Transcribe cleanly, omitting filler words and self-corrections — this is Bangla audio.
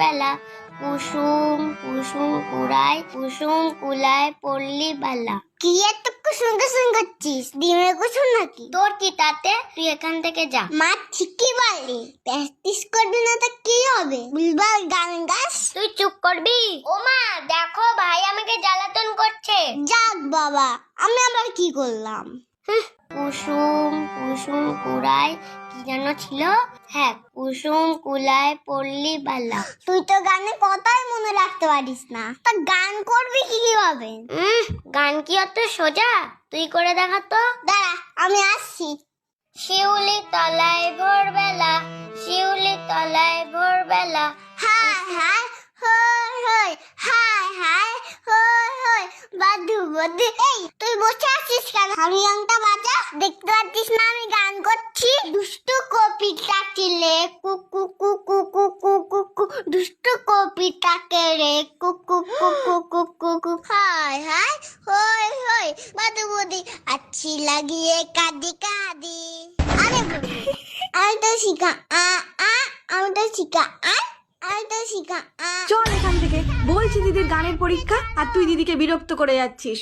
বেলা কুসুম কুসুম কুড়ায় কুসুম কুলায় পল্লী বেলা। কি এত কুসুম কুসুম করছিস? ডিমের কুসুম নাকি? তোর কি তাতে? তুই এখান থেকে যা। মা ঠিকই বললি, প্র্যাকটিস করবি না তো কি হবে? বুলবাল গান গাস। তুই চুপ করবি? ও মা দেখো, ভাই আমাকে জ্বালাতন করছে। যাক বাবা, আমি আবার কি করলাম? কুসুম কুসুম কুড়ায় কি যেন ছিল? হ্যাঁ, কুসুম কুলায় পল্লী বালা। তুই তো গানে কথাই মনে রাখতে পারিস না, তা গান করবি কিভাবে? গান কি অত সোজা? তুই করে দেখা তো। দাঁড়া, আমি আসছি। শিউলি তলায় ভোরবেলা, শিউলি তলায় ভোরবেলা, হায় হায় হই হই, হায় হায় হই হই, বাদু বাদু। এই তুই বসে আছিস কেন? হারিয়াংটা বাজা। দেখতে পাচ্ছিস না আমি গান করছি? দুষ্টু কপিটাকে রে কুকু কুকু কুকু কুকু, দুষ্টু কপিটাকে রে কুকু কুকু কুকু কুকু, হায় হায় হই হই, বাদু বাদু, আচ্ছি লাগিয়ে কাঁদি কাঁদি। আরে আমি তো শিখা আমি তো শিখা আমি তো শিখা। চল এখান থেকে, বলছি দিদির গানের পরীক্ষা আর তুই দিদিকে বিরক্ত করে যাচ্ছিস।